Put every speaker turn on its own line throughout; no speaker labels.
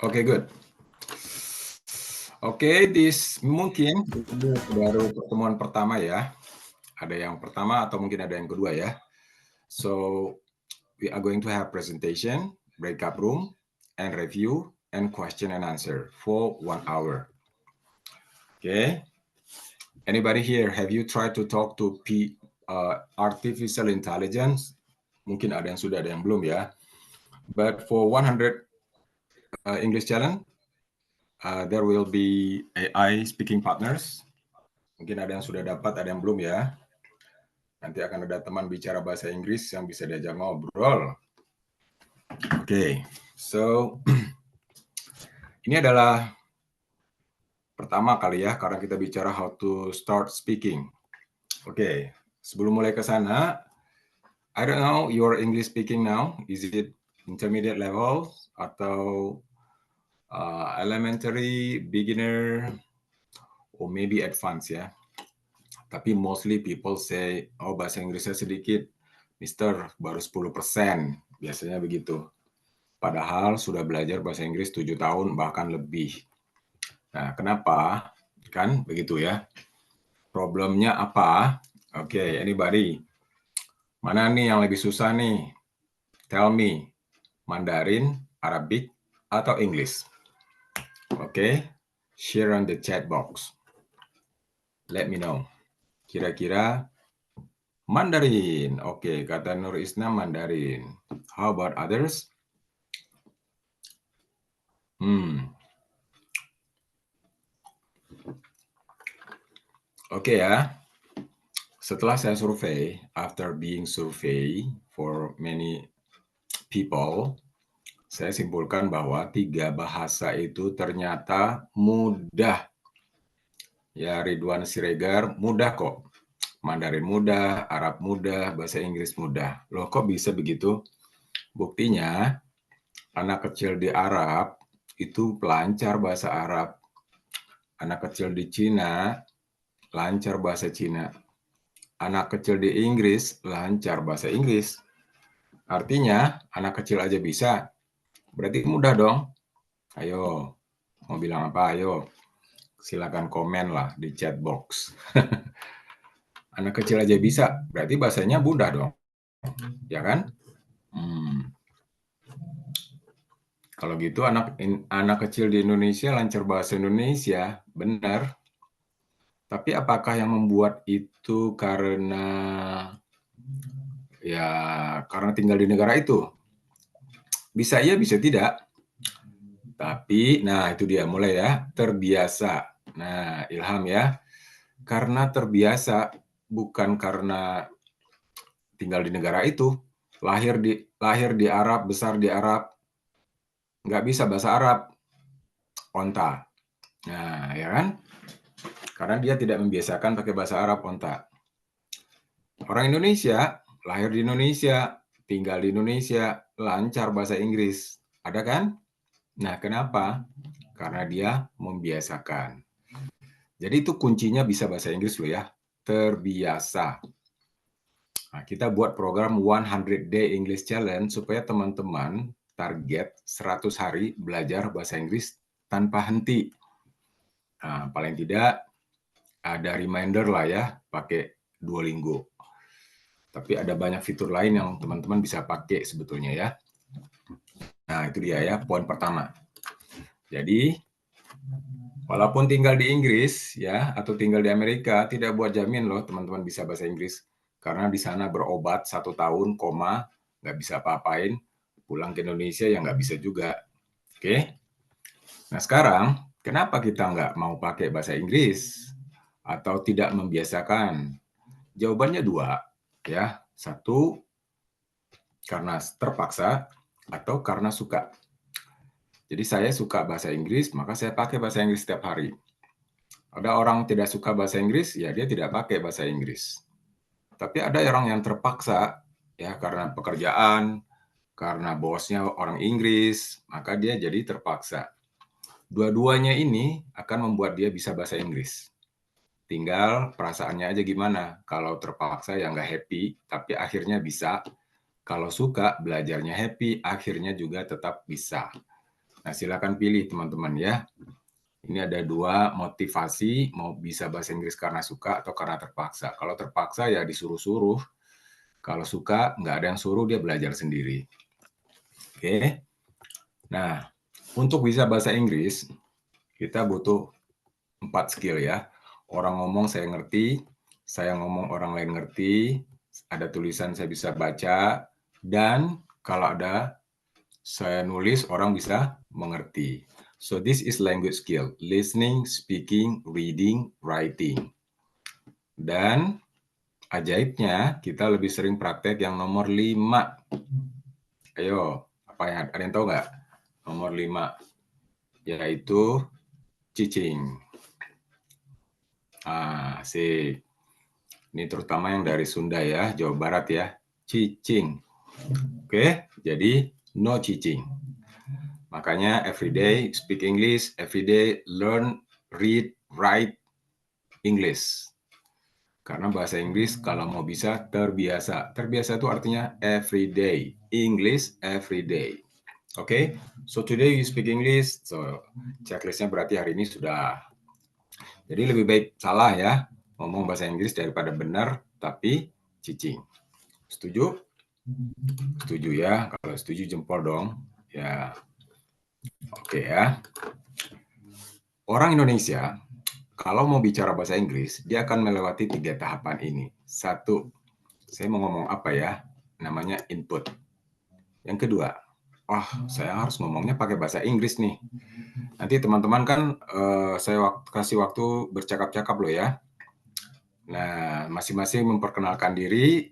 Oke, good. Oke, mungkin ini baru pertemuan pertama ya. Ada yang pertama atau mungkin ada yang kedua ya. So, we are going to have presentation, breakout room, and review, and question and answer for 1 hour. Okay. Anybody here, have you tried to talk to artificial intelligence? Mungkin ada yang sudah, ada yang belum ya. But for 100 English challenge, there will be AI speaking partners. Mungkin ada yang sudah dapat, ada yang belum ya. Nanti akan ada teman bicara bahasa Inggris yang bisa diajak ngobrol. Oke, so ini adalah pertama kali ya, karena kita bicara how to start speaking. Oke, sebelum mulai ke sana, I don't know your English speaking now. Is it intermediate level atau elementary, beginner, or maybe advanced ya? Tapi mostly people say, oh bahasa Inggrisnya sedikit, Mister, baru 10%. Biasanya begitu. Padahal sudah belajar bahasa Inggris 7 tahun, bahkan lebih. Nah, kenapa? Kan begitu ya. Problemnya apa? Oke, anybody? Mana nih yang lebih susah nih? Tell me. Mandarin, Arabic, atau English? Oke, share on the chat box. Let me know. Kira-kira Mandarin. Oke, kata Nur Isna Mandarin. How about others? Oke ya. Setelah saya survei, after being survey for many people, saya simpulkan bahwa 3 bahasa itu ternyata mudah. Ya, Ridwan Siregar mudah kok. Mandarin mudah, Arab mudah, bahasa Inggris mudah. Loh kok bisa begitu? Buktinya, anak kecil di Arab itu pelancar bahasa Arab. Anak kecil di Cina lancar bahasa Cina. Anak kecil di Inggris lancar bahasa Inggris. Artinya, anak kecil aja bisa. Berarti mudah dong. Ayo, mau bilang apa? Ayo, silakan komen lah di chat box. Anak kecil aja bisa, berarti bahasanya mudah dong. Ya kan? Kalau gitu anak kecil di Indonesia lancar bahasa Indonesia, benar. Tapi apakah yang membuat itu karena tinggal di negara itu? Bisa iya, bisa tidak. Tapi, nah itu dia mulai ya, terbiasa. Nah, Ilham ya, karena terbiasa, bukan karena tinggal di negara itu, lahir di Arab, besar di Arab, nggak bisa bahasa Arab, onta. Nah, ya kan? Karena dia tidak membiasakan pakai bahasa Arab, onta. Orang Indonesia, lahir di Indonesia, tinggal di Indonesia, lancar bahasa Inggris. Ada kan? Nah, kenapa? Karena dia membiasakan. Jadi itu kuncinya bisa bahasa Inggris loh ya, terbiasa. Nah, kita buat program 100 Day English Challenge supaya teman-teman target 100 hari belajar bahasa Inggris tanpa henti. Nah, paling tidak ada reminder lah ya, pakai Duolingo. Tapi ada banyak fitur lain yang teman-teman bisa pakai sebetulnya ya. Nah, itu dia ya, poin pertama. Jadi, walaupun tinggal di Inggris ya atau tinggal di Amerika, tidak buat jamin loh teman-teman bisa bahasa Inggris. Karena di sana berobat 1 tahun, nggak bisa apa-apain, pulang ke Indonesia ya nggak bisa juga. Oke? Nah sekarang, kenapa kita nggak mau pakai bahasa Inggris atau tidak membiasakan? Jawabannya 2, ya. 1, karena terpaksa atau karena suka. Jadi saya suka bahasa Inggris, maka saya pakai bahasa Inggris setiap hari. Ada orang tidak suka bahasa Inggris, ya dia tidak pakai bahasa Inggris. Tapi ada orang yang terpaksa, ya karena pekerjaan, karena bosnya orang Inggris, maka dia jadi terpaksa. Dua-duanya ini akan membuat dia bisa bahasa Inggris. Tinggal perasaannya aja gimana. Kalau terpaksa ya nggak happy, tapi akhirnya bisa. Kalau suka, belajarnya happy, akhirnya juga tetap bisa. Nah, silakan pilih teman-teman ya. Ini ada 2 motivasi, mau bisa bahasa Inggris karena suka atau karena terpaksa. Kalau terpaksa ya disuruh-suruh. Kalau suka, nggak ada yang suruh, dia belajar sendiri. Oke. Nah, untuk bisa bahasa Inggris, kita butuh 4 skill ya. Orang ngomong saya ngerti, saya ngomong orang lain ngerti, ada tulisan saya bisa baca, dan kalau ada saya nulis orang bisa mengerti. So this is language skill, listening, speaking, reading, writing. Dan ajaibnya kita lebih sering praktek yang nomor 5. Ayo, apa yang ada yang tahu nggak? Nomor 5 yaitu cicing. Asik. Ini terutama yang dari Sunda ya, Jawa Barat ya. Cicing. Oke, jadi no cicing. Makanya everyday speak English, everyday learn, read, write English. Karena bahasa Inggris kalau mau bisa terbiasa. Terbiasa itu artinya everyday. English everyday. Oke, so today you speak English. So checklistnya berarti hari ini sudah. Jadi lebih baik salah ya ngomong bahasa Inggris daripada benar tapi cicing. Setuju? Setuju ya. Kalau setuju jempol dong. Ya. Oke ya. Orang Indonesia kalau mau bicara bahasa Inggris, dia akan melewati 3 tahapan ini. 1, saya mau ngomong apa ya? Namanya input. Yang kedua, saya harus ngomongnya pakai bahasa Inggris nih. Nanti teman-teman kan saya kasih waktu bercakap-cakap loh ya. Nah, masing-masing memperkenalkan diri.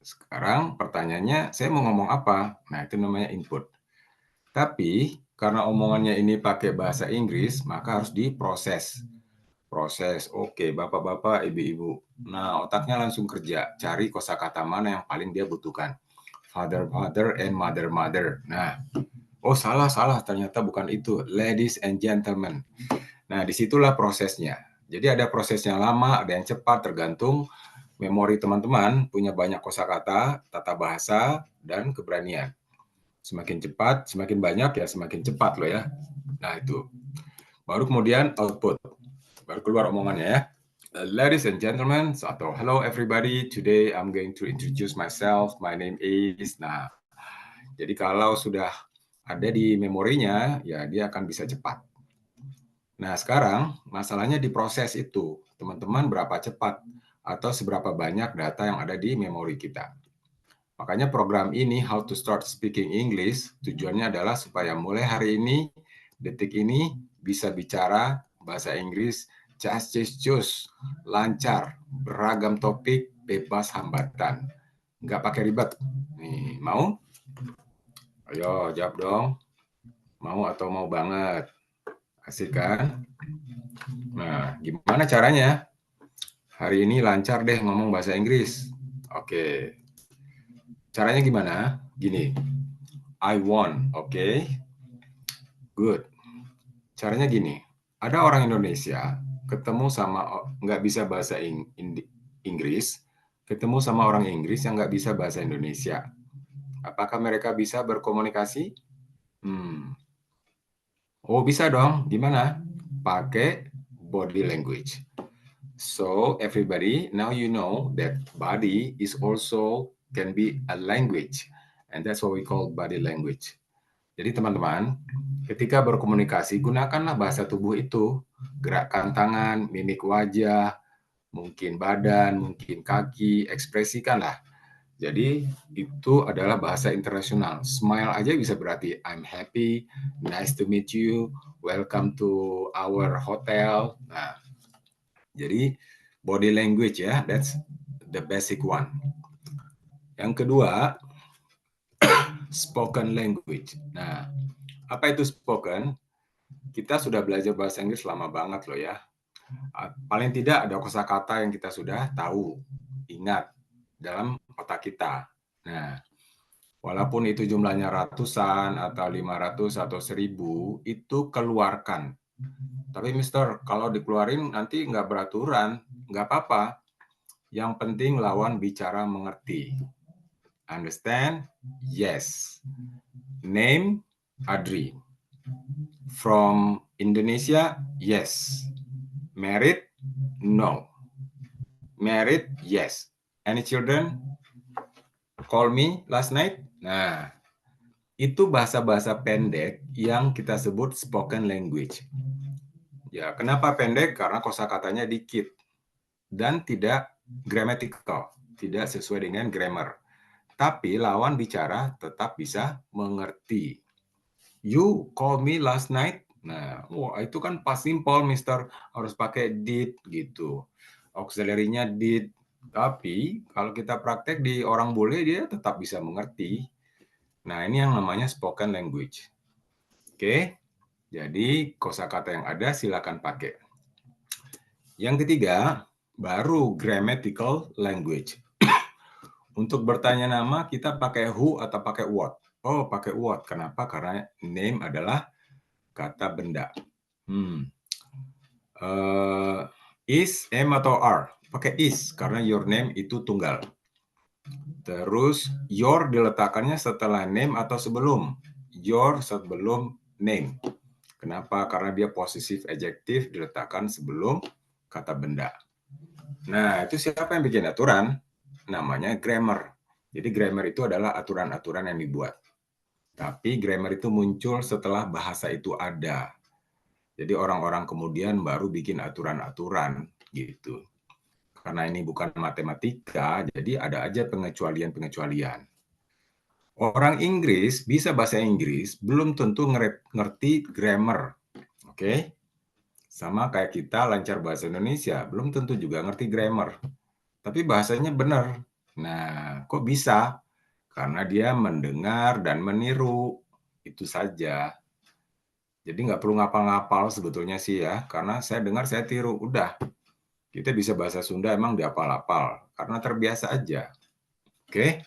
Sekarang pertanyaannya, saya mau ngomong apa? Nah, itu namanya input. Tapi karena omongannya ini pakai bahasa Inggris, maka harus diproses. Proses, oke, bapak-bapak, ibu-ibu. Nah, otaknya langsung kerja, cari kosakata mana yang paling dia butuhkan. Father, father, and mother, mother. Nah, salah, ternyata bukan itu. Ladies and gentlemen. Nah, disitulah prosesnya. Jadi ada prosesnya lama, ada yang cepat, tergantung memori teman-teman punya banyak kosakata, tata bahasa, dan keberanian. Semakin cepat, semakin banyak ya semakin cepat loh ya. Nah, itu. Baru kemudian output. Baru keluar omongannya ya. Ladies and gentlemen, atau hello everybody, today I'm going to introduce myself, my name is. Nah, jadi kalau sudah ada di memorinya, ya dia akan bisa cepat. Nah, sekarang masalahnya di proses itu. Teman-teman berapa cepat atau seberapa banyak data yang ada di memori kita. Makanya program ini, How to Start Speaking English, tujuannya adalah supaya mulai hari ini, detik ini, bisa bicara bahasa Inggris just, lancar, beragam topik, bebas hambatan. Nggak pakai ribet. Nih, mau? Ayo, jawab dong. Mau atau mau banget? Asik kan? Nah, gimana caranya? Hari ini lancar deh ngomong bahasa Inggris. Oke. Caranya gimana? Gini. I want, oke? Good. Caranya gini. Ada orang Indonesia ketemu sama nggak bisa bahasa Inggris, ketemu sama orang Inggris yang nggak bisa bahasa Indonesia. Apakah mereka bisa berkomunikasi? Bisa dong. Gimana? Pakai body language. So everybody, now you know that body is also can be a language, and that's what we call body language. Jadi teman-teman, ketika berkomunikasi gunakanlah bahasa tubuh itu, gerakan tangan, mimik wajah, mungkin badan, mungkin kaki, ekspresikanlah. Jadi itu adalah bahasa internasional. Smile aja bisa berarti I'm happy, nice to meet you, welcome to our hotel. Nah, jadi body language ya, that's the basic one. Yang kedua, spoken language. Nah, apa itu spoken? Kita sudah belajar bahasa Inggris lama banget loh ya. Paling tidak ada kosakata yang kita sudah tahu, ingat dalam otak kita. Nah, walaupun itu jumlahnya ratusan atau 500 atau 1000, itu keluarkan. Tapi Mister, kalau dikeluarin nanti nggak beraturan, nggak apa-apa. Yang penting lawan bicara mengerti. Understand? Yes. Name, Adri. From Indonesia? Yes. Married? No. Married? Yes. Any children? Call me last night? Nah, itu bahasa-bahasa pendek yang kita sebut spoken language. Ya, kenapa pendek? Karena kosakatanya dikit dan tidak grammatical, tidak sesuai dengan grammar. Tapi lawan bicara tetap bisa mengerti. You call me last night? Nah, wah itu kan past simple, Mister. Harus pakai did gitu. Auxiliary-nya did. Tapi kalau kita praktek di orang bule, dia tetap bisa mengerti. Nah, ini yang namanya spoken language. Oke, jadi kosakata yang ada silakan pakai. Yang ketiga, baru grammatical language. Untuk bertanya nama, kita pakai who atau pakai what? Oh, pakai what. Kenapa? Karena name adalah kata benda. Is, am, atau are? Pakai is, karena your name itu tunggal. Terus your diletakkannya setelah name atau sebelum? Your sebelum name. Kenapa? Karena dia posesif adjektif diletakkan sebelum kata benda. Nah, itu siapa yang bikin aturan? Namanya grammar. Jadi grammar itu adalah aturan-aturan yang dibuat. Tapi grammar itu muncul setelah bahasa itu ada. Jadi orang-orang kemudian baru bikin aturan-aturan gitu. Karena ini bukan matematika, jadi ada aja pengecualian-pengecualian. Orang Inggris bisa bahasa Inggris, belum tentu ngerti grammar. Oke? Sama kayak kita lancar bahasa Indonesia, belum tentu juga ngerti grammar. Tapi bahasanya benar. Nah, kok bisa? Karena dia mendengar dan meniru. Itu saja. Jadi nggak perlu ngapal-ngapal sebetulnya sih ya. Karena saya dengar, saya tiru. Udah. Kita bisa bahasa Sunda emang diapal-apal karena terbiasa aja. Oke?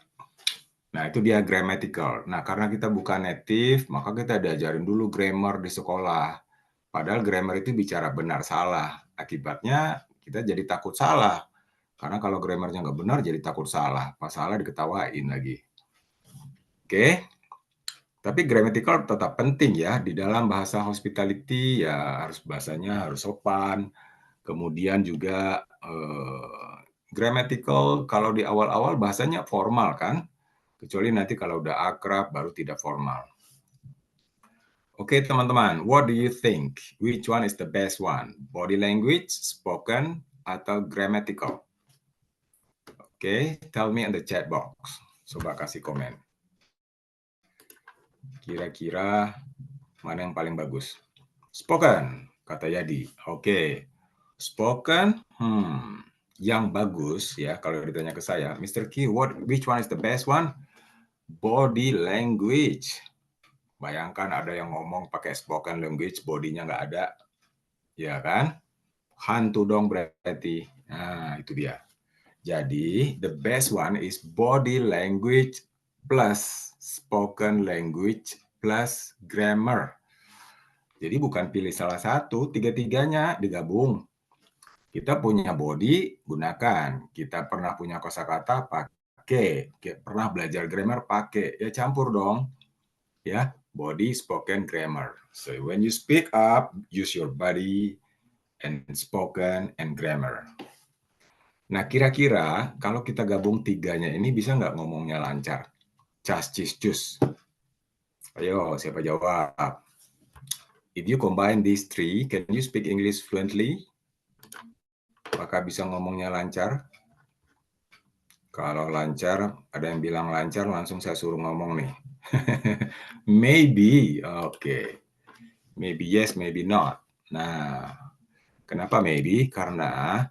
Nah, itu dia grammatical. Nah, karena kita bukan native, maka kita diajarin dulu grammar di sekolah. Padahal grammar itu bicara benar salah. Akibatnya kita jadi takut salah. Karena kalau grammarnya nggak benar, jadi takut salah. Pas salah diketawain lagi. Oke? Tapi grammatical tetap penting ya. Di dalam bahasa hospitality ya harus bahasanya harus sopan. Kemudian juga grammatical kalau di awal-awal bahasanya formal kan, kecuali nanti kalau udah akrab baru tidak formal. Oke teman-teman, what do you think? Which one is the best one? Body language, spoken, atau grammatical? Oke, tell me in the chat box. Coba kasih komen. Kira-kira mana yang paling bagus? Spoken, kata Yadi. Oke, spoken, yang bagus ya kalau ditanya ke saya, Mr. Q, which one is the best one? Body language. Bayangkan ada yang ngomong pakai spoken language, bodinya nggak ada, ya kan? Hantu dong berarti. Nah, itu dia. Jadi, the best one is body language plus spoken language plus grammar. Jadi bukan pilih salah satu, tiga-tiganya digabung. Kita punya body, gunakan. Kita pernah punya kosakata, pakai. Pernah belajar grammar, pakai. Ya campur dong. Ya, body, spoken, grammar. So when you speak up, use your body and spoken and grammar. Nah, kira-kira kalau kita gabung tiganya ini bisa nggak ngomongnya lancar? Cas, cis, cus. Ayo, siapa jawab? If you combine these three, can you speak English fluently? Apakah bisa ngomongnya lancar? Kalau lancar, ada yang bilang lancar, langsung saya suruh ngomong nih. Maybe, oke. Maybe yes, maybe not. Nah, kenapa maybe? Karena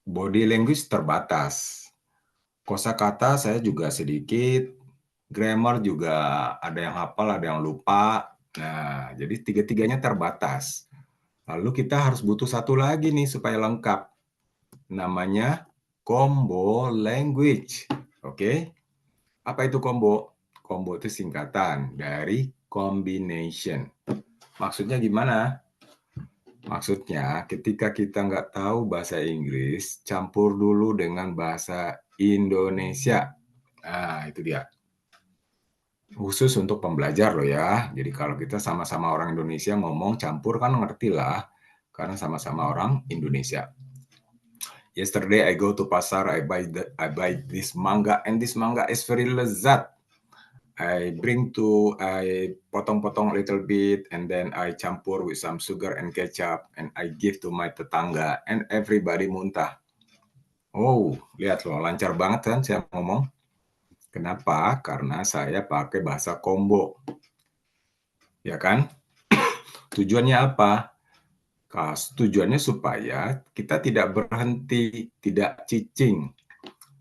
body language terbatas. Kosakata saya juga sedikit, grammar juga ada yang hafal, ada yang lupa. Nah, jadi tiga-tiganya terbatas. Lalu kita harus butuh satu lagi nih supaya lengkap. Namanya combo language. Oke? Apa itu combo? Combo itu singkatan dari combination. Maksudnya gimana? Maksudnya ketika kita nggak tahu bahasa Inggris, campur dulu dengan bahasa Indonesia. Nah, itu dia. Khusus untuk pembelajar loh ya. Jadi kalau kita sama-sama orang Indonesia ngomong campur kan ngerti lah, karena sama-sama orang Indonesia. Yesterday I go to pasar, I buy this mangga, and this mangga is very lezat. I potong-potong a little bit, and then I campur with some sugar and ketchup, and I give to my tetangga, and everybody muntah. Oh, lihat loh, lancar banget kan saya ngomong. Kenapa? Karena saya pakai bahasa Kombo. Ya kan? Tujuannya apa? Tujuannya supaya kita tidak berhenti, tidak cicing.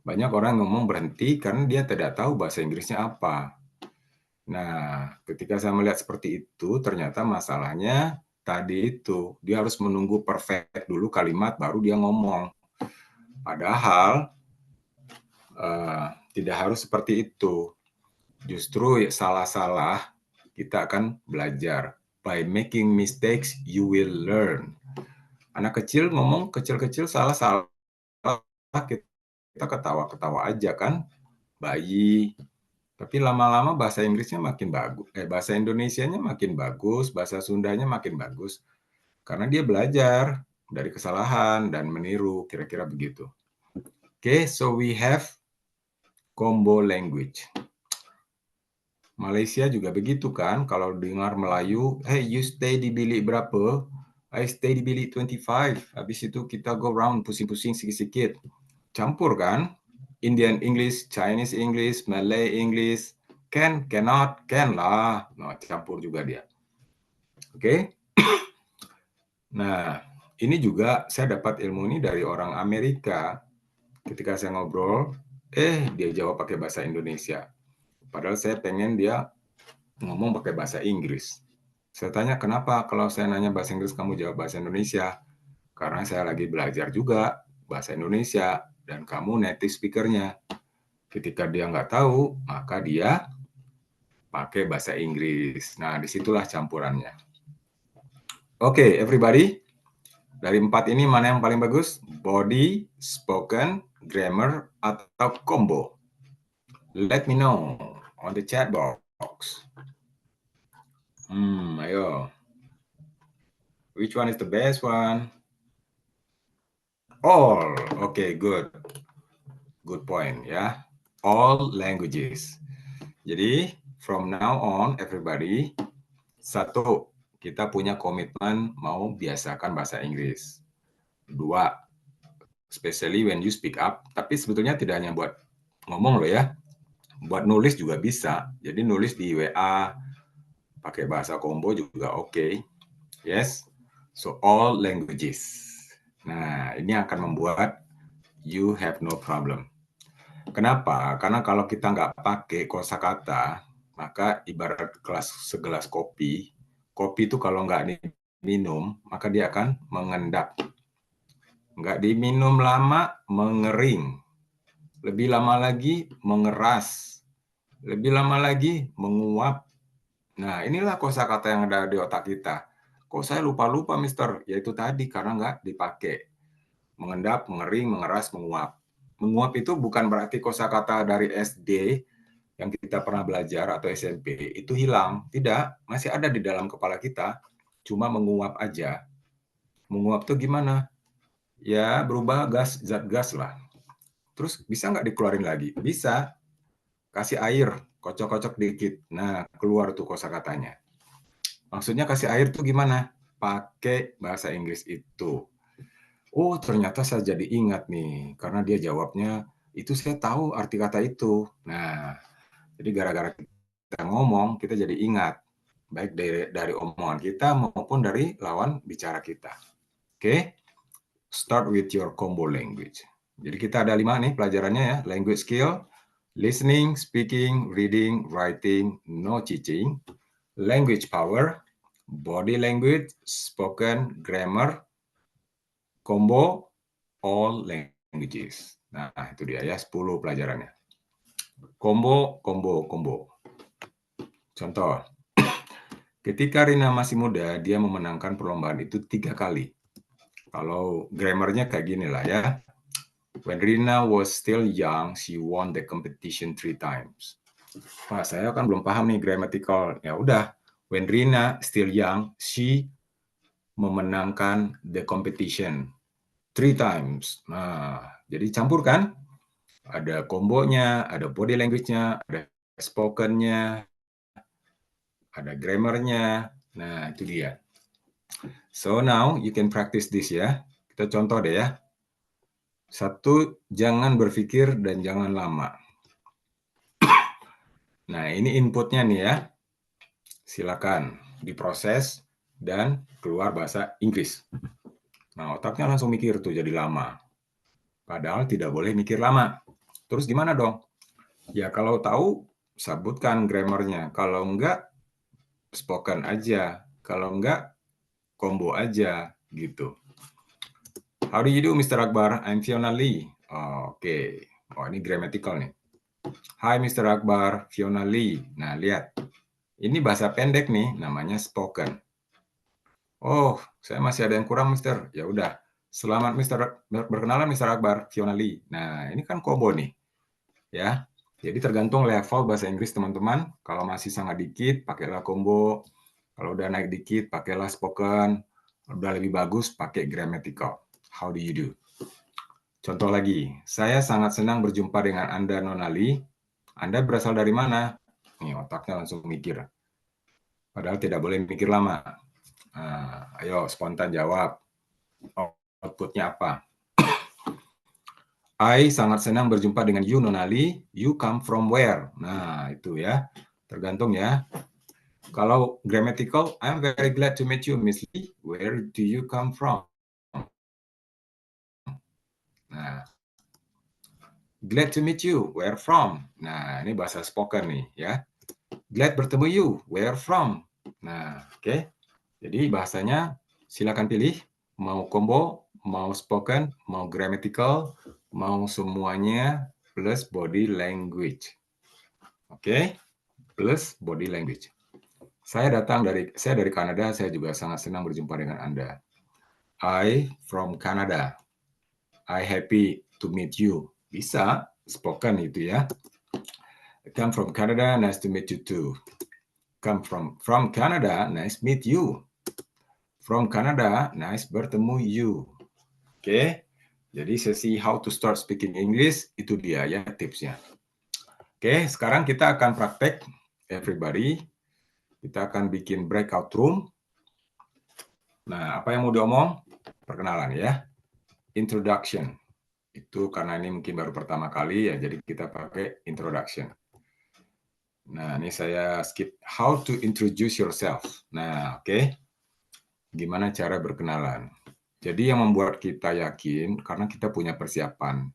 Banyak orang ngomong berhenti karena dia tidak tahu bahasa Inggrisnya apa. Nah, ketika saya melihat seperti itu, ternyata masalahnya tadi itu, dia harus menunggu perfect dulu kalimat baru dia ngomong. Padahal tidak harus seperti itu. Justru salah-salah kita akan belajar. By making mistakes, you will learn. Anak kecil ngomong kecil-kecil salah-salah, kita ketawa-ketawa aja kan, bayi. Tapi lama-lama bahasa Inggrisnya makin bagus, bahasa Indonesianya makin bagus, bahasa Sundanya makin bagus. Karena dia belajar dari kesalahan dan meniru, kira-kira begitu. Okay, so we have combo language. Malaysia juga begitu kan, kalau dengar Melayu, hey you stay di bilik berapa? I stay di bilik 25. Habis itu kita go round, pusing-pusing sikit-sikit. Campur kan? Indian English, Chinese English, Malay English, can, cannot, can lah. Nah, campur juga dia. Oke? Okay? Nah, ini juga saya dapat ilmu ini dari orang Amerika. Ketika saya ngobrol, dia jawab pakai bahasa Indonesia. Padahal saya pengen dia ngomong pakai bahasa Inggris. Saya tanya, kenapa kalau saya nanya bahasa Inggris, kamu jawab bahasa Indonesia? Karena saya lagi belajar juga bahasa Indonesia, dan kamu native speaker-nya. Ketika dia nggak tahu, maka dia pakai bahasa Inggris. Nah, disitulah campurannya. Oke, everybody. Dari 4 ini mana yang paling bagus? Body, spoken, grammar, atau combo? Let me know on the chat box. Ayo. Which one is the best one? All. Okay, good. Good point ya. All languages. Jadi, from now on, everybody, satu, kita punya komitmen mau biasakan bahasa Inggris. Dua, especially when you speak up, tapi sebetulnya tidak hanya buat ngomong loh ya, buat nulis juga bisa. Jadi nulis di WA, pakai bahasa Kombo juga oke. Yes, so all languages. Nah, ini akan membuat you have no problem. Kenapa? Karena kalau kita nggak pakai kosakata, maka ibarat segelas kopi, kopi itu kalau nggak diminum, maka dia akan mengendap. Nggak diminum lama, mengering. Lebih lama lagi, mengeras. Lebih lama lagi, menguap. Nah, inilah kosakata yang ada di otak kita. Kok saya lupa-lupa, Mister? Ya itu tadi, karena nggak dipakai. Mengendap, mengering, mengeras, menguap. Menguap itu bukan berarti kosakata dari SD yang kita pernah belajar atau SMP itu hilang. Tidak, masih ada di dalam kepala kita. Cuma menguap aja. Menguap itu gimana? Ya berubah zat gas lah. Terus bisa nggak dikeluarin lagi? Bisa. Kasih air, kocok-kocok dikit. Nah, keluar tuh kosakatanya. Maksudnya kasih air tuh gimana? Pakai bahasa Inggris itu. Oh, ternyata saya jadi ingat nih, karena dia jawabnya, itu saya tahu arti kata itu. Nah, jadi gara-gara kita ngomong, kita jadi ingat. Baik dari omongan kita maupun dari lawan bicara kita. Oke, start with your combo language. Jadi kita ada 5 nih pelajarannya ya. Language skill, listening, speaking, reading, writing, no cheating. Language power, body language, spoken, grammar, combo, all languages. Nah, itu dia ya 10 pelajarannya. Combo, combo, combo. Contoh, ketika Rina masih muda, dia memenangkan perlombaan itu 3 kali. Kalau grammarnya kayak gini lah ya. When Rina was still young, she won the competition 3 times. Wah, saya kan belum paham nih grammatical. Ya udah, when Rina still young, she memenangkan the competition 3 times. Nah, jadi campurkan. Ada kombonya, ada body language-nya, ada spoken-nya, ada grammar-nya. Nah, itu dia. So now you can practice this ya. Kita contoh deh ya. 1, jangan berpikir dan jangan lama. Nah, ini inputnya nih ya. Silakan diproses dan keluar bahasa Inggris. Nah, otaknya langsung mikir tuh jadi lama. Padahal tidak boleh mikir lama. Terus gimana dong? Ya kalau tahu, sebutkan grammarnya. Kalau enggak, spoken aja. Kalau enggak, combo aja gitu. How do you do, Mr. Akbar? I'm Fiona Lee. Oke. Oh, ini grammatical nih. Hi, Mr. Akbar. Fiona Lee. Nah, lihat. Ini bahasa pendek nih, namanya spoken. Oh, saya masih ada yang kurang, Mister. Ya udah. Selamat, Mister. Berkenalan, Mr. Akbar. Fiona Lee. Nah, ini kan combo nih. Ya. Jadi tergantung level bahasa Inggris, teman-teman. Kalau masih sangat dikit, pakailah combo. Kalau udah naik dikit, pakailah spoken. Udah lebih bagus, pakai grammatical. How do you do? Contoh lagi, saya sangat senang berjumpa dengan Anda, Nona Lee. Anda berasal dari mana? Nih, otaknya langsung mikir. Padahal tidak boleh mikir lama. Nah, ayo spontan jawab. Outputnya apa? I sangat senang berjumpa dengan you, Nona Lee. You come from where? Nah, itu ya. Tergantung ya. Kalau grammatical, I'm very glad to meet you, Miss Lee. Where do you come from? Nah, glad to meet you. Where from? Nah, ini bahasa spoken nih ya. Glad bertemu you. Where from? Nah, oke. Jadi bahasanya silakan pilih. Mau combo, mau spoken, mau grammatical, mau semuanya plus body language. Oke? Plus body language. Saya dari Kanada, saya juga sangat senang berjumpa dengan Anda. I from Canada. I happy to meet you. Bisa spoken itu ya. I come from Canada, nice to meet you too. Come from Canada, nice meet you. From Canada, nice bertemu you. Oke. Jadi sesi how to start speaking English itu dia ya tipsnya. Oke, sekarang kita akan praktek everybody. Kita akan bikin breakout room. Nah, apa yang mau diomong? Perkenalan ya. Introduction. Itu karena ini mungkin baru pertama kali ya, jadi kita pakai introduction. Nah, ini saya skip how to introduce yourself. Nah, oke. Gimana cara berkenalan? Jadi yang membuat kita yakin karena kita punya persiapan.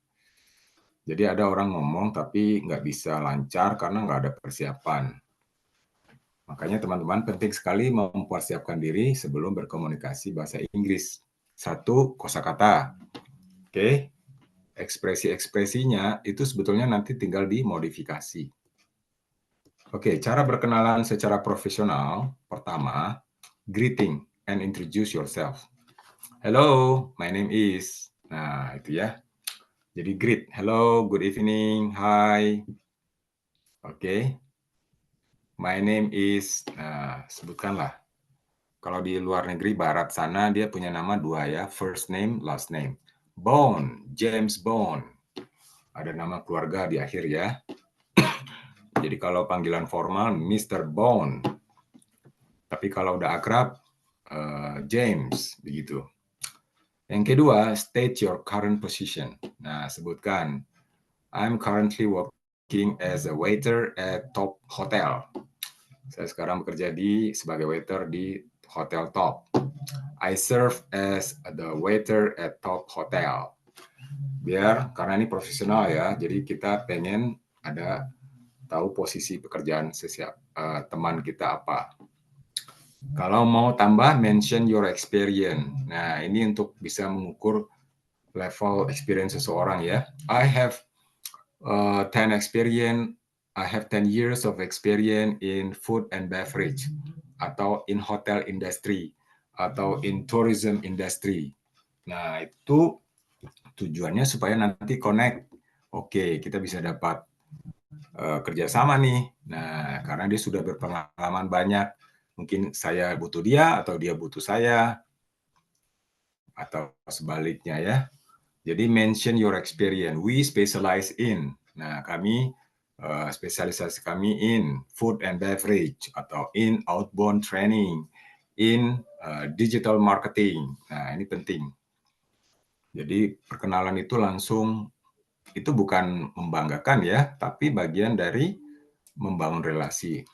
Jadi ada orang ngomong tapi nggak bisa lancar karena nggak ada persiapan. Makanya teman-teman penting sekali mempersiapkan diri sebelum berkomunikasi bahasa Inggris. 1, kosakata. Oke. Ekspresi-ekspresinya itu sebetulnya nanti tinggal dimodifikasi. Oke, cara berkenalan secara profesional. Pertama, greeting and introduce yourself. Hello, my name is. Nah, itu ya. Jadi greet. Hello, good evening, hi. Oke. My name is. Nah, sebutkanlah. Kalau di luar negeri barat sana dia punya nama 2 ya, first name, last name. Bond, James Bond. Ada nama keluarga di akhir ya. Jadi kalau panggilan formal Mr. Bond. Tapi kalau udah akrab James begitu. Yang kedua, state your current position. Nah, sebutkan I'm currently working as a waiter at Top Hotel. Saya sekarang bekerja sebagai waiter di Hotel Top. I serve as the waiter at Top Hotel. Biar karena ini profesional ya, jadi kita pengen ada tahu posisi pekerjaan teman kita apa. Kalau mau tambah, mention your experience. Nah, ini untuk bisa mengukur level experience seseorang ya. I have 10 experience. I have 10 years of experience in food and beverage, atau in hotel industry, atau in tourism industry. Nah, itu tujuannya supaya nanti connect. Oke, kita bisa dapat kerjasama nih. Nah, karena dia sudah berpengalaman banyak, mungkin saya butuh dia atau dia butuh saya, atau sebaliknya ya. Jadi mention your experience. We specialize in. Nah, kami spesialisasi kami in food and beverage atau in outbound training, in digital marketing. Nah, ini penting. Jadi perkenalan itu langsung, itu bukan membanggakan ya, tapi bagian dari membangun relasi.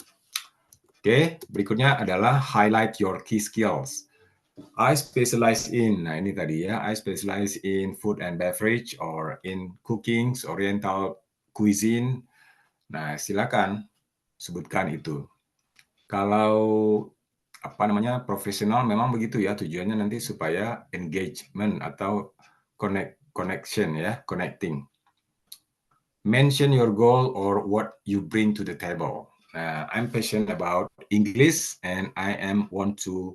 Oke, berikutnya adalah highlight your key skills. I specialize in, nah ini tadi ya, I specialize in food and beverage or in cooking, oriental cuisine. Nah, silakan sebutkan itu. Kalau apa namanya profesional memang begitu ya, tujuannya nanti supaya engagement atau connection ya, connecting. Mention your goal or what you bring to the table. I'm passionate about English and I want to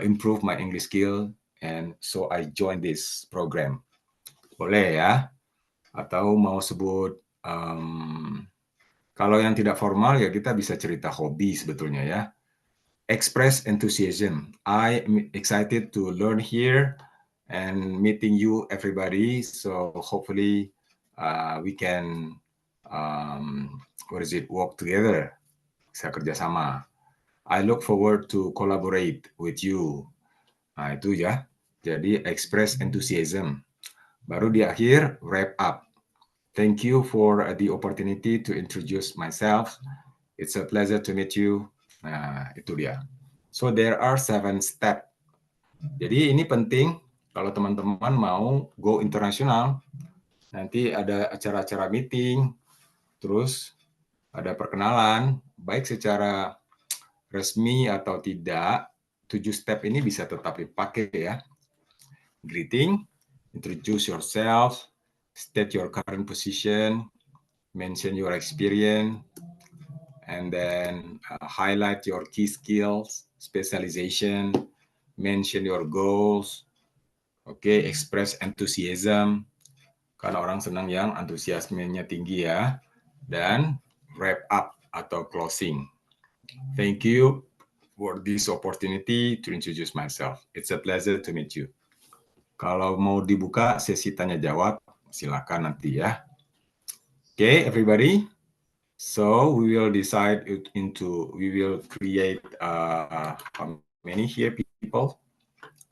improve my English skill and so I join this program. Boleh ya. Atau mau sebut kalau yang tidak formal ya kita bisa cerita hobi sebetulnya ya. Express enthusiasm. I am excited to learn here and meeting you everybody. So hopefully we can work together. Bisa kerjasama. I look forward to collaborate with you. Nah, itu ya. Jadi express enthusiasm. Baru di akhir wrap up. Thank you for the opportunity to introduce myself. It's a pleasure to meet you. Nah, itu dia. So there are 7 steps. Jadi ini penting kalau teman-teman mau go internasional. Nanti ada acara-acara meeting, terus ada perkenalan, baik secara resmi atau tidak, 7 step ini bisa tetap dipakai ya. Greeting, introduce yourself, state your current position, mention your experience, and then highlight your key skills, specialization, mention your goals, okay, express enthusiasm, karena orang senang yang antusiasmenya tinggi ya, dan wrap up atau closing. Thank you for this opportunity to introduce myself. It's a pleasure to meet you. Kalau mau dibuka sesi tanya jawab, silakan nanti ya. Okay, everybody. So we will decide we will create how many here people?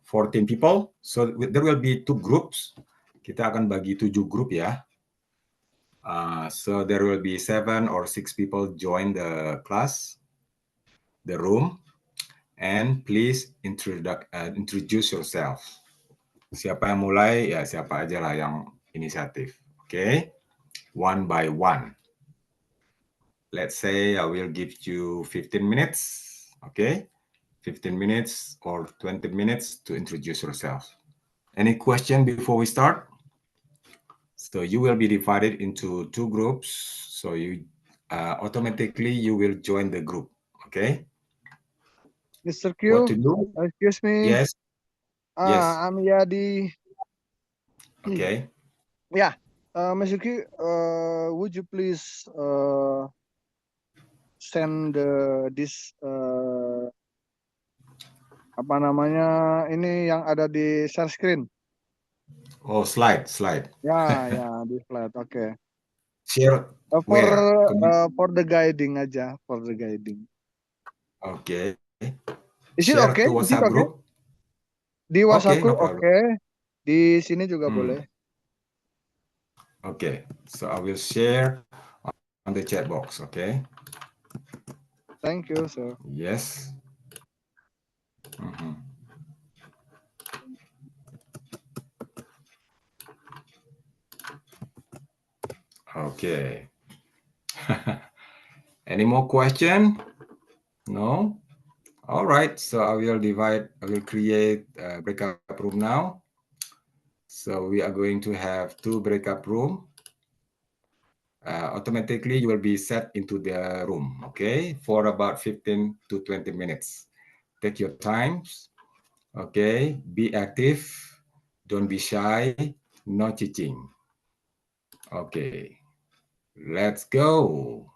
14 people. So there will be 2 groups. Kita akan bagi 7 grup ya. So there will be 7 or 6 people join the class, the room, and please introduce yourself. Siapa yang mulai, ya siapa aja lah yang inisiatif. Okay, one by one. Let's say I will give you 15 minutes. Okay, 15 minutes or 20 minutes to introduce yourself. Any question before we start? So you will be divided into 2 groups. So you automatically you will join the group. Okay.
Mr.
What
Q,
to do?
excuse me.
Yes. Yes.
I'm Yadi.
Okay.
Yeah, Mr. Q, would you please send this apa namanya ini yang ada di share screen?
Oh, slide.
Ya, di slide. Okay.
Share
For the guiding aja, for the guiding.
Okay.
Is it
Share
okay?
to WhatsApp group.
Di WhatsApp
Okay, no
group,
problem.
okay. Di sini juga boleh.
Okay, so I will share on the chat box. Okay.
Thank you, sir.
Yes. Okay. Any more question? No? All right. So I will create a breakup room now. So we are going to have 2 breakup room. Automatically you will be set into the room, okay, for about 15 to 20 minutes. Take your times, okay, be active, don't be shy, no cheating. Okay. Let's go.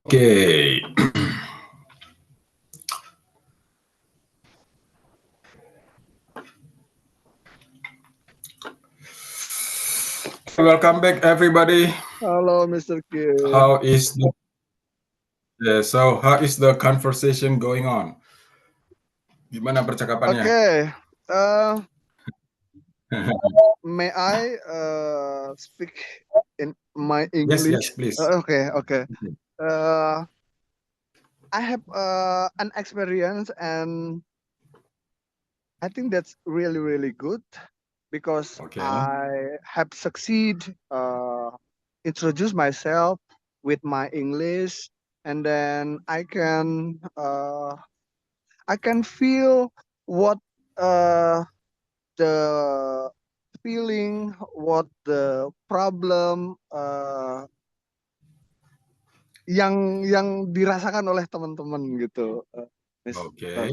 Okay. Welcome back, everybody.
Hello, Mr. Q.
How is the conversation going on? Gimana percakapannya?
Okay. May I speak in my English?
Yes, please.
Okay. I have an experience, and I think that's really, really good because
Okay.
I have succeed introduce myself with my English, and then I can feel what the feeling, what the problem yang dirasakan oleh teman-teman gitu,
Okay.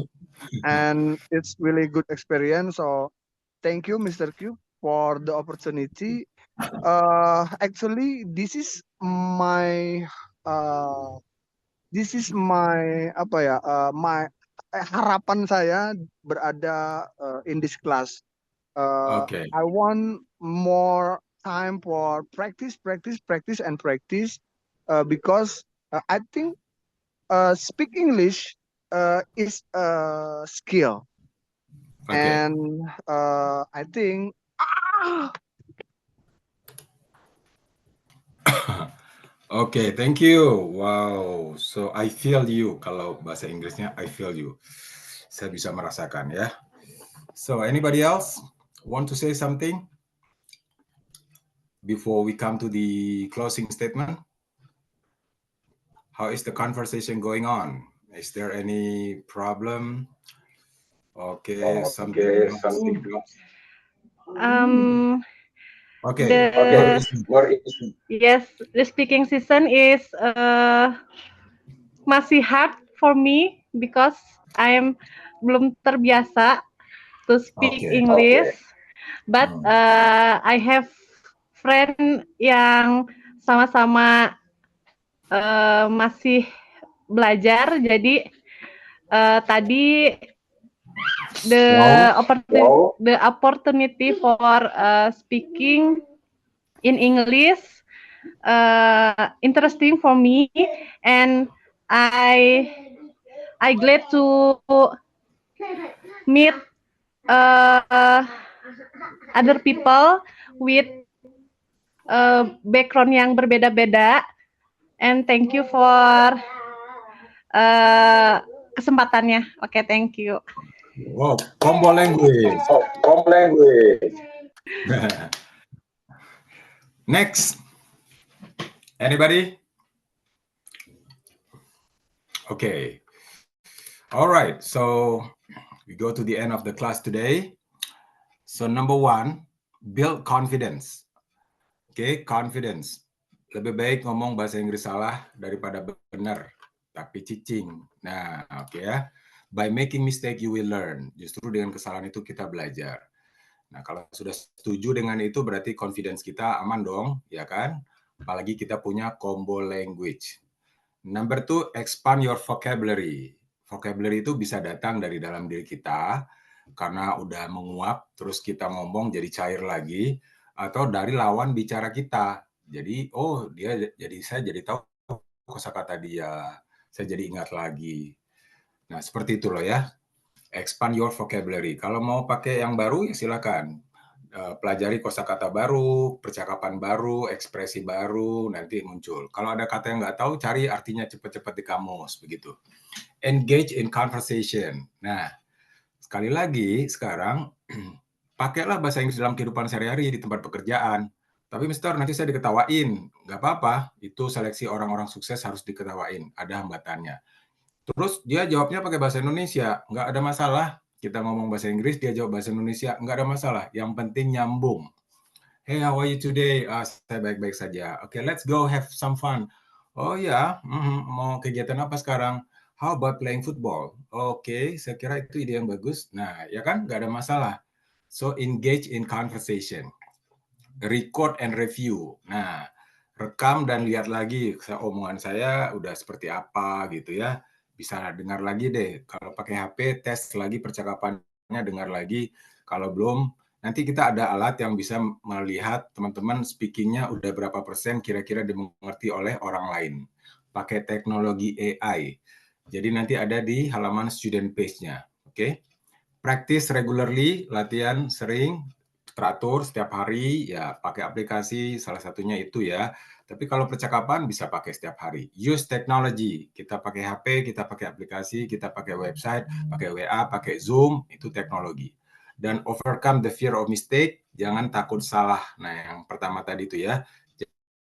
and it's really good experience. So thank you, Mr. Q, for the opportunity. Actually, this is my apa ya, harapan saya berada in this class.
Okay.
I want more time for practice, because I think speak English is a skill,
Okay.
and I think
Okay, thank you. Wow, so I feel you. Kalau bahasa Inggrisnya I feel you. Saya bisa merasakan ya. So anybody else want to say something before we come to the closing statement? How is the conversation going on? Is there any problem? Okay, something. Okay.
Yes, the speaking season is masih hard for me because I'm belum terbiasa to speak English. But I have friend yang sama-sama masih belajar, jadi tadi the opportunity for speaking in English interesting for me, and I glad to meet other people with background yang berbeda-beda, and thank you for kesempatannya. Okay, thank you.
Wow, combo language. Next. Anybody? Okay. All right. So we go to the end of the class today. So number one, build confidence. Okay, confidence. Lebih baik ngomong bahasa Inggris salah daripada benar, tapi cicing. Nah, oke ya. By making mistake you will learn. Justru dengan kesalahan itu kita belajar. Nah, kalau sudah setuju dengan itu berarti confidence kita aman dong, ya kan? Apalagi kita punya combo language. Number two, expand your vocabulary. Vocabulary itu bisa datang dari dalam diri kita, karena udah menguap, terus kita ngomong jadi cair lagi, atau dari lawan bicara kita. Jadi, oh saya jadi tahu kosakata dia, saya jadi ingat lagi. Nah, seperti itu loh ya. Expand your vocabulary. Kalau mau pakai yang baru ya silakan. pelajari kosakata baru, percakapan baru, ekspresi baru, nanti muncul. Kalau ada kata yang nggak tahu, cari artinya cepat-cepat di kamus, begitu. Engage in conversation. Nah, sekali lagi sekarang, pakailah bahasa Inggris dalam kehidupan sehari-hari di tempat pekerjaan. Tapi Mister, nanti saya diketawain. Nggak apa-apa, itu seleksi orang-orang sukses harus diketawain, ada hambatannya. Terus dia jawabnya pakai bahasa Indonesia, nggak ada masalah. Kita ngomong bahasa Inggris, dia jawab bahasa Indonesia, nggak ada masalah. Yang penting nyambung. Hey, how are you today? Saya baik-baik saja. Oke, let's go have some fun. Oh ya, mau kegiatan apa sekarang? How about playing football? Oke, saya kira itu ide yang bagus. Nah, ya kan, nggak ada masalah. So, engage in conversation. Record and review. Nah, rekam dan lihat lagi omongan saya udah seperti apa gitu ya. Bisa dengar lagi deh. Kalau pakai HP, tes lagi percakapannya, dengar lagi. Kalau belum, nanti kita ada alat yang bisa melihat teman-teman speakingnya udah berapa persen kira-kira dimengerti oleh orang lain. Pakai teknologi AI. Jadi nanti ada di halaman student page-nya. Oke? Practice regularly, latihan sering, teratur setiap hari, ya pakai aplikasi, salah satunya itu ya. Tapi kalau percakapan bisa pakai setiap hari. Use technology, kita pakai HP, kita pakai aplikasi, kita pakai website, pakai WA, pakai Zoom, itu teknologi. Dan overcome the fear of mistake, jangan takut salah. Nah, yang pertama tadi itu ya,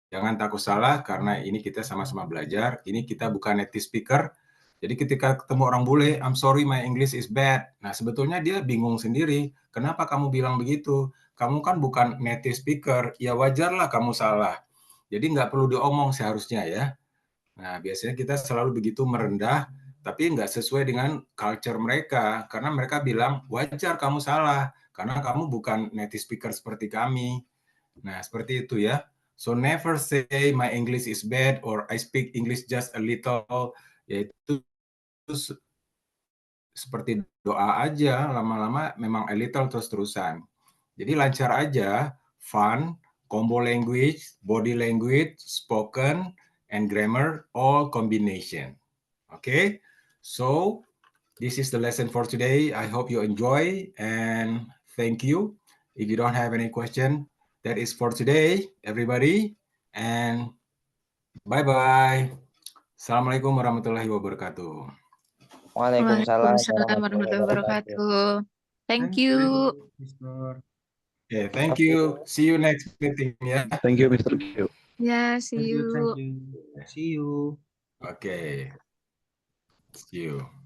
jangan takut salah karena ini kita sama-sama belajar. Ini kita bukan native speaker. Jadi ketika ketemu orang bule, I'm sorry my English is bad. Nah, sebetulnya dia bingung sendiri. Kenapa kamu bilang begitu? Kamu kan bukan native speaker. Ya wajarlah kamu salah. Jadi nggak perlu diomong seharusnya ya. Nah, biasanya kita selalu begitu merendah, tapi nggak sesuai dengan culture mereka. Karena mereka bilang, wajar kamu salah. Karena kamu bukan native speaker seperti kami. Nah, seperti itu ya. So never say my English is bad or I speak English just a little. Yaitu seperti doa aja, lama-lama memang a little terus-terusan. Jadi lancar aja, fun, combo language, body language, spoken, and grammar, all combination. Okay, so this is the lesson for today. I hope you enjoy and thank you. If you don't have any question, that is for today, everybody. And bye-bye. Assalamualaikum warahmatullahi wabarakatuh.
Waalaikumsalam
Waalaikumsalam warahmatullahi wabarakatuh. Thank you.
Mister.
Okay, thank you. See you next meeting ya.
Thank you, Mr. Q.
Ya, see
Thank you.
you.
Thank you. See you.
Okay. See you.